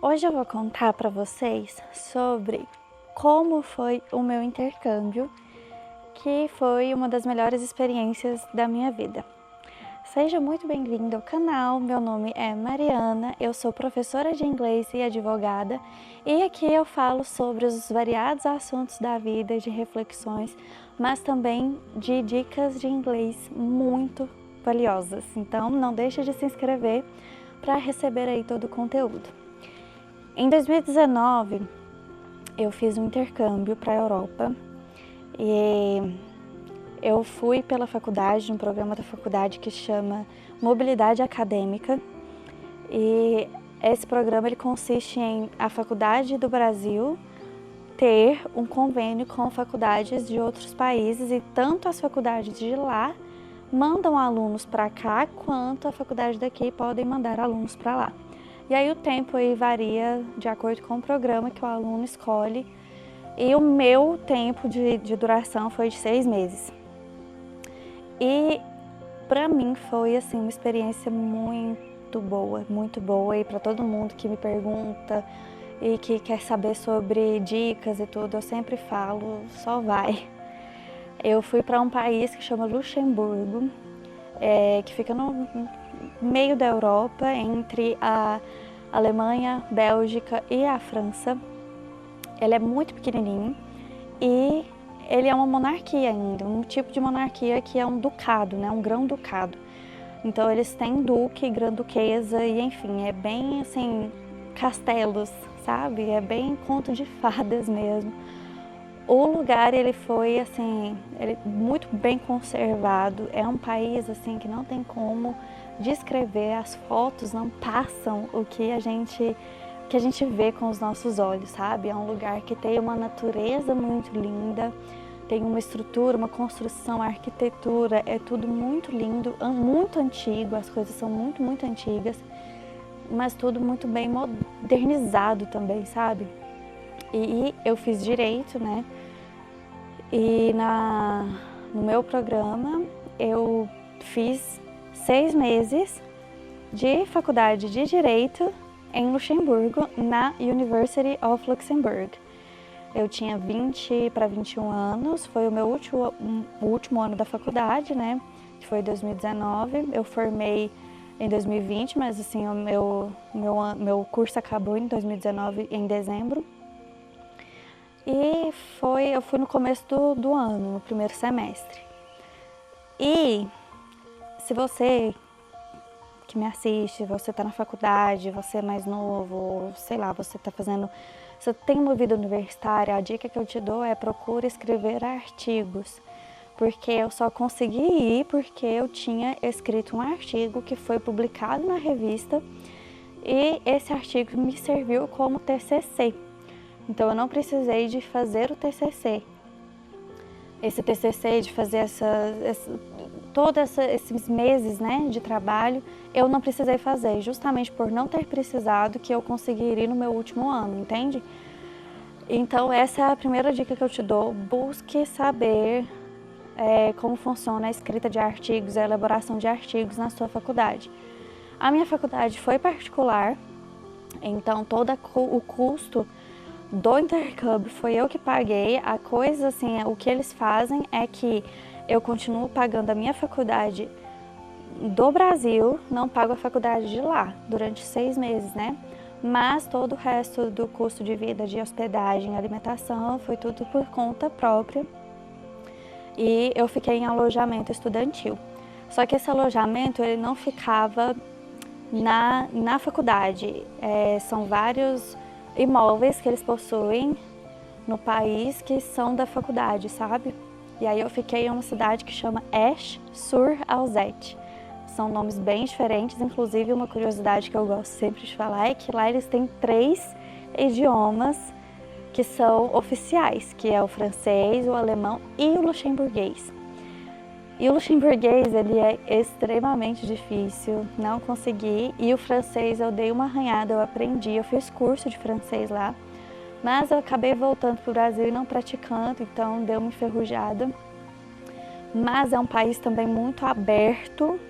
Hoje eu vou contar para vocês sobre como foi o meu intercâmbio, que foi uma das melhores experiências da minha vida. Seja muito bem-vindo ao canal, meu nome é Mariana, eu sou professora de inglês e advogada e aqui eu falo sobre os variados assuntos da vida, de reflexões, mas também de dicas de inglês muito valiosas. Então não deixe de se inscrever para receber aí todo o conteúdo. Em 2019 eu fiz um intercâmbio para a Europa e eu fui pela faculdade, um programa da faculdade que chama Mobilidade Acadêmica, e esse programa ele consiste em a faculdade do Brasil ter um convênio com faculdades de outros países e tanto as faculdades de lá mandam alunos para cá quanto a faculdade daqui podem mandar alunos para lá. E aí o tempo aí varia de acordo com o programa que o aluno escolhe e o meu tempo de duração foi de 6 meses. E para mim foi assim uma experiência muito boa e para todo mundo que me pergunta e que quer saber sobre dicas e tudo, eu sempre falo, só vai. Eu fui para um país que chama Luxemburgo, que fica no meio da Europa, entre a Alemanha, Bélgica e a França. Ele é muito pequenininho e ele é uma monarquia ainda, um tipo de monarquia que é um ducado, né, um grão-ducado. Então eles têm duque, grã-duquesa e enfim, é bem assim, castelos, sabe? É bem conto de fadas mesmo. O lugar ele foi assim, ele muito bem conservado, é um país assim que não tem como descrever, as fotos não passam o que a gente vê com os nossos olhos, sabe? É um lugar que tem uma natureza muito linda, tem uma estrutura, uma construção, a arquitetura, é tudo muito lindo, muito antigo, as coisas são muito antigas, mas tudo muito bem modernizado também, sabe? E eu fiz direito, né? E no meu programa eu fiz 6 meses de faculdade de direito em Luxemburgo, na University of Luxembourg. Eu tinha 20 para 21 anos, foi o meu último ano da faculdade, né? Que foi 2019. Eu formei em 2020, mas assim, o meu curso acabou em 2019, em dezembro. E eu fui no começo do ano, no primeiro semestre. E se você que me assiste, você está na faculdade, você é mais novo, sei lá, você tem uma vida universitária, a dica que eu te dou é procure escrever artigos, porque eu só consegui ir porque eu tinha escrito um artigo que foi publicado na revista e esse artigo me serviu como TCC. Então eu não precisei de fazer o TCC. Esse TCC, de fazer todos esses meses, né, de trabalho, eu não precisei fazer, justamente por não ter precisado que eu conseguiria no meu último ano, entende? Então essa é a primeira dica que eu te dou, busque saber como funciona a escrita de artigos, a elaboração de artigos na sua faculdade. A minha faculdade foi particular, então todo o custo do intercâmbio foi eu que paguei. A coisa assim, o que eles fazem é que eu continuo pagando a minha faculdade do Brasil, não pago a faculdade de lá durante 6 meses, né? Mas todo o resto do custo de vida, de hospedagem, alimentação, foi tudo por conta própria. E eu fiquei em alojamento estudantil. Só que esse alojamento ele não ficava na faculdade. São vários imóveis que eles possuem no país que são da faculdade, sabe? E aí eu fiquei em uma cidade que chama Esch-sur-Alzette. São nomes bem diferentes, inclusive uma curiosidade que eu gosto sempre de falar é que lá eles têm 3 idiomas que são oficiais, que é o francês, o alemão e o luxemburguês. E o luxemburguês, ele é extremamente difícil, não consegui. E o francês eu dei uma arranhada, eu aprendi, eu fiz curso de francês lá. Mas eu acabei voltando para o Brasil e não praticando, então deu uma enferrujada. Mas é um país também muito aberto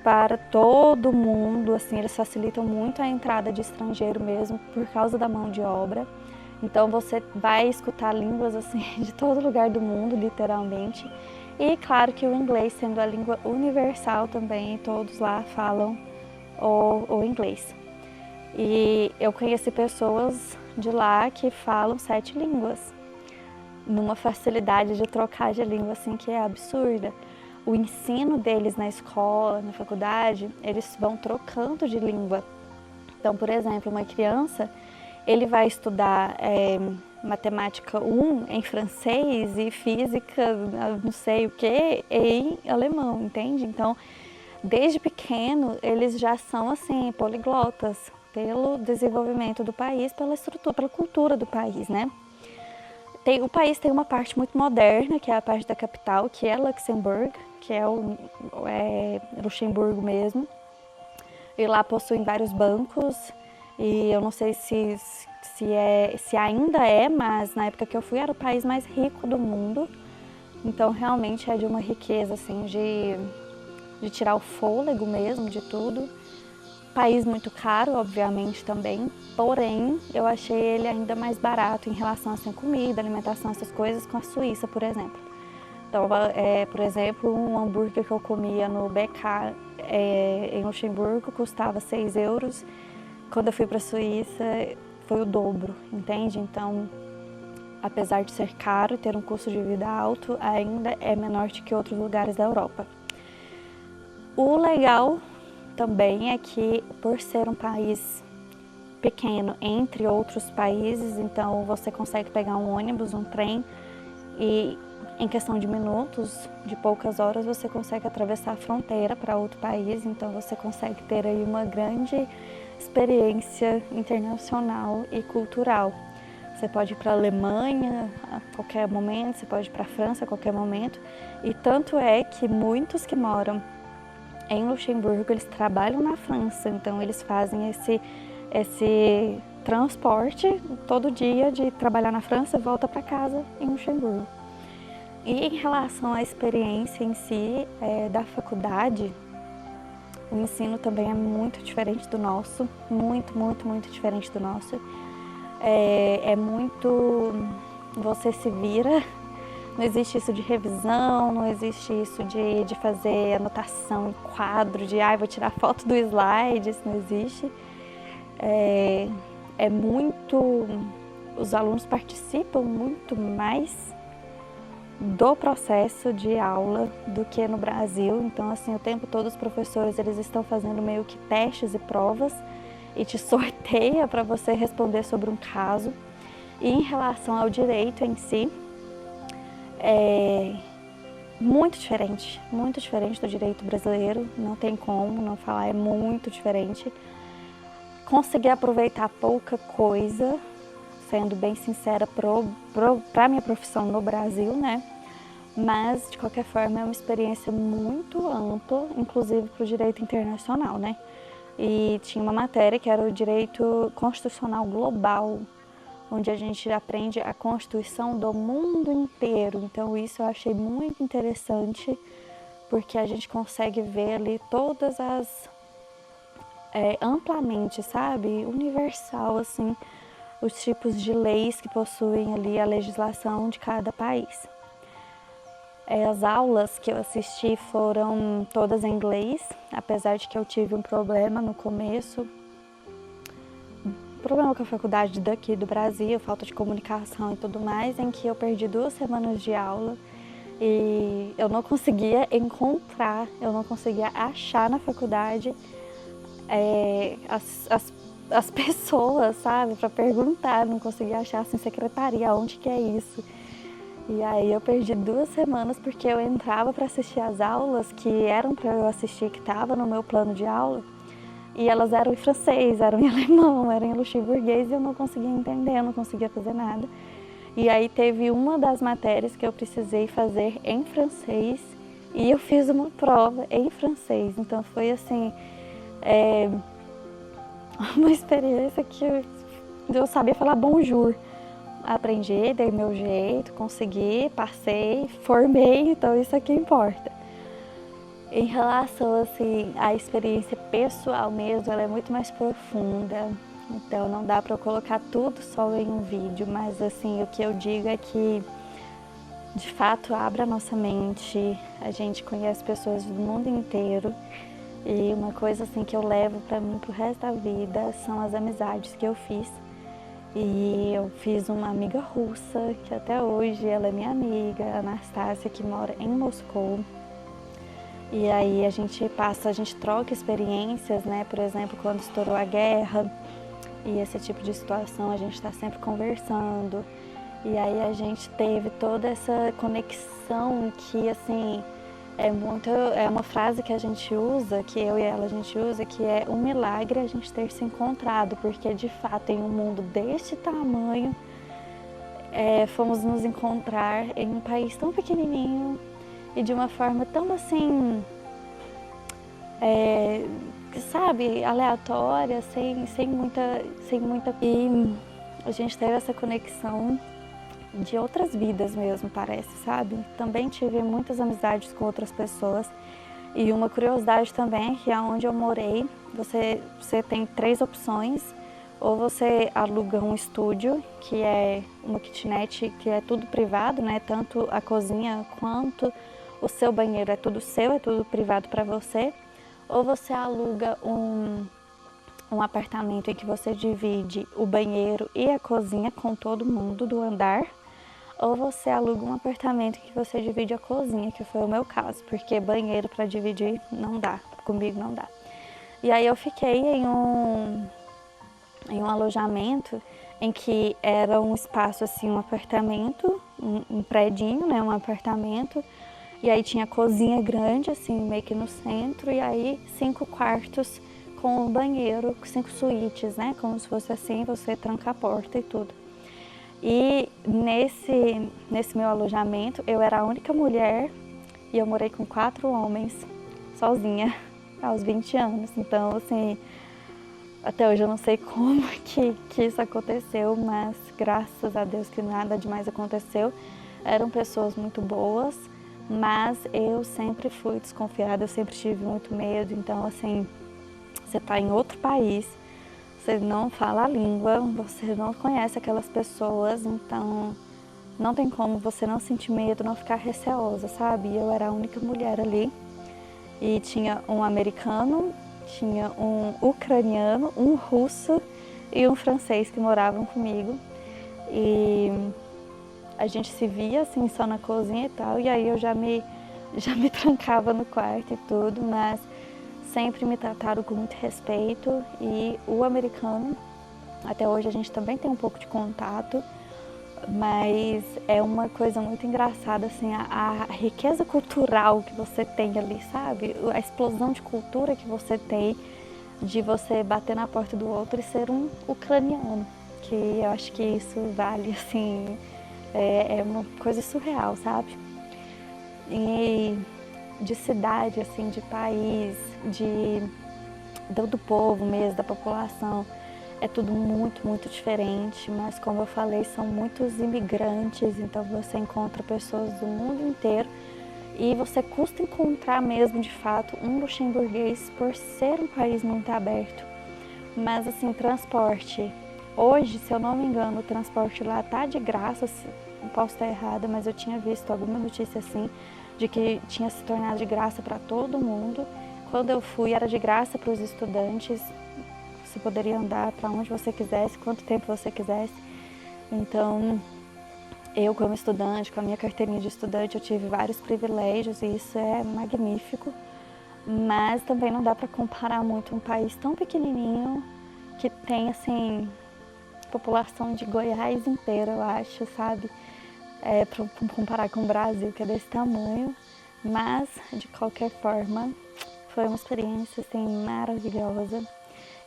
para todo mundo, assim, eles facilitam muito a entrada de estrangeiro mesmo por causa da mão de obra. Então você vai escutar línguas assim de todo lugar do mundo, literalmente. E claro que o inglês, sendo a língua universal também, todos lá falam o inglês. E eu conheci pessoas de lá que falam 7 línguas, numa facilidade de trocar de língua assim que é absurda. O ensino deles na escola, na faculdade, eles vão trocando de língua. Então, por exemplo, uma criança, ele vai estudar matemática 1 em francês e física, não sei o que, em alemão, entende? Então, desde pequeno, eles já são assim, poliglotas, pelo desenvolvimento do país, pela estrutura, pela cultura do país, né? O país tem uma parte muito moderna, que é a parte da capital, que é Luxemburgo, que é Luxemburgo mesmo. E lá possuem vários bancos, e eu não sei se ainda é, mas na época que eu fui era o país mais rico do mundo. Então realmente é de uma riqueza assim, de tirar o fôlego mesmo de tudo. País muito caro, obviamente, também, porém, eu achei ele ainda mais barato em relação a assim, comida, alimentação, essas coisas, com a Suíça, por exemplo. Então, por exemplo, um hambúrguer que eu comia no BK em Luxemburgo custava 6 euros. Quando eu fui para a Suíça, foi o dobro, entende? Então, apesar de ser caro, ter um custo de vida alto, ainda é menor do que outros lugares da Europa. O legal também é que, por ser um país pequeno entre outros países, então você consegue pegar um ônibus, um trem e em questão de minutos, de poucas horas, você consegue atravessar a fronteira para outro país, então você consegue ter aí uma grande experiência internacional e cultural. Você pode ir para a Alemanha a qualquer momento, você pode ir para a França a qualquer momento, e tanto é que muitos que moram em Luxemburgo, eles trabalham na França, então eles fazem esse transporte todo dia de trabalhar na França e volta para casa em Luxemburgo. E em relação à experiência em si da faculdade, o ensino também é muito diferente do nosso, muito, muito, muito diferente do nosso. É muito, você se vira. Não existe isso de revisão, não existe isso de fazer anotação em quadro, vou tirar foto do slide, isso não existe. Os alunos participam muito mais do processo de aula do que no Brasil. Então, assim, o tempo todo os professores, eles estão fazendo meio que testes e provas e te sorteia para você responder sobre um caso. E em relação ao direito em si, é muito diferente do direito brasileiro, não tem como não falar, é muito diferente. Consegui aproveitar pouca coisa, sendo bem sincera, para a minha profissão no Brasil, né? Mas, de qualquer forma, é uma experiência muito ampla, inclusive para o direito internacional, né? E tinha uma matéria que era o direito constitucional global, onde a gente aprende a Constituição do mundo inteiro. Então isso eu achei muito interessante, porque a gente consegue ver ali todas amplamente, sabe? Universal, assim, os tipos de leis que possuem ali a legislação de cada país. As aulas que eu assisti foram todas em inglês, apesar de que eu tive um problema no começo, problema com a faculdade daqui do Brasil, falta de comunicação e tudo mais, em que eu perdi 2 semanas de aula e eu não conseguia achar na faculdade as pessoas, sabe, para perguntar, não conseguia achar assim, secretaria, onde que é isso? E aí eu perdi 2 semanas porque eu entrava para assistir as aulas que eram para eu assistir, que estava no meu plano de aula, e elas eram em francês, eram em alemão, eram em luxemburguês e eu não conseguia entender, eu não conseguia fazer nada. E aí teve uma das matérias que eu precisei fazer em francês e eu fiz uma prova em francês. Então foi assim, uma experiência que eu sabia falar bonjour. Aprendi, dei meu jeito, consegui, passei, formei, então isso aqui importa. Em relação assim à experiência pessoal mesmo, ela é muito mais profunda. Então não dá para eu colocar tudo só em um vídeo, mas assim, o que eu digo é que de fato abre a nossa mente, a gente conhece pessoas do mundo inteiro e uma coisa assim que eu levo para mim pro resto da vida são as amizades que eu fiz. E eu fiz uma amiga russa, que até hoje ela é minha amiga, a Anastácia, que mora em Moscou. E aí a gente troca experiências, né? Por exemplo, quando estourou a guerra e esse tipo de situação, a gente está sempre conversando. E aí a gente teve toda essa conexão que, assim, é uma frase que a gente usa, que eu e ela a gente usa, que é um milagre a gente ter se encontrado, porque de fato em um mundo deste tamanho, fomos nos encontrar em um país tão pequenininho e de uma forma tão assim, sabe, aleatória, sem muita. E a gente teve essa conexão de outras vidas mesmo, parece, sabe? Também tive muitas amizades com outras pessoas. E uma curiosidade também é que aonde eu morei, você tem 3 opções. Ou você aluga um estúdio, que é uma kitnet, que é tudo privado, né? Tanto a cozinha quanto o seu banheiro é tudo seu, é tudo privado para você. Ou você aluga um apartamento em que você divide o banheiro e a cozinha com todo mundo do andar. Ou você aluga um apartamento em que você divide a cozinha, que foi o meu caso, porque banheiro para dividir não dá, comigo não dá. E aí eu fiquei em um alojamento em que era um espaço assim, um apartamento, um predinho, né, um apartamento, e aí tinha cozinha grande assim, meio que no centro, e aí 5 quartos com um banheiro, 5 suítes, né, como se fosse assim, você tranca a porta e tudo. E nesse meu alojamento eu era a única mulher e eu morei com 4 homens sozinha aos 20 anos, então assim, até hoje eu não sei como que isso aconteceu, mas graças a Deus que nada demais aconteceu. Eram pessoas muito boas, mas eu sempre fui desconfiada, eu sempre tive muito medo. Então, assim, você está em outro país, você não fala a língua, você não conhece aquelas pessoas, então não tem como você não sentir medo, não ficar receosa, sabe? Eu era a única mulher ali e tinha um americano, tinha um ucraniano, um russo e um francês que moravam comigo. E a gente se via assim só na cozinha e tal, e aí eu já me trancava no quarto e tudo, mas sempre me trataram com muito respeito. E o americano, até hoje a gente também tem um pouco de contato, mas é uma coisa muito engraçada, assim, a riqueza cultural que você tem ali, sabe? A explosão de cultura que você tem de você bater na porta do outro e ser um ucraniano, que eu acho que isso vale, assim, é uma coisa surreal, sabe? E de cidade, assim, de país, do povo mesmo, da população, é tudo muito, muito diferente, mas como eu falei, são muitos imigrantes, então você encontra pessoas do mundo inteiro e você custa encontrar mesmo, de fato, um luxemburguês por ser um país muito aberto. Mas assim, transporte, hoje, se eu não me engano, o transporte lá tá de graça, posso estar errada, mas eu tinha visto alguma notícia assim, de que tinha se tornado de graça para todo mundo. Quando eu fui, era de graça para os estudantes, você poderia andar para onde você quisesse, quanto tempo você quisesse. Então, eu como estudante, com a minha carteirinha de estudante, eu tive vários privilégios e isso é magnífico. Mas também não dá para comparar muito um país tão pequenininho que tem, assim, população de Goiás inteira, eu acho, sabe? Para comparar com o Brasil, que é desse tamanho. Mas, de qualquer forma, foi uma experiência, assim, maravilhosa.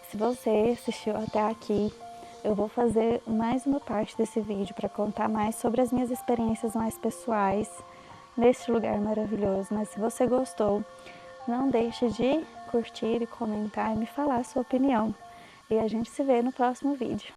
Se você assistiu até aqui, eu vou fazer mais uma parte desse vídeo para contar mais sobre as minhas experiências mais pessoais neste lugar maravilhoso. Mas se você gostou, não deixe de curtir e comentar e me falar a sua opinião. E a gente se vê no próximo vídeo.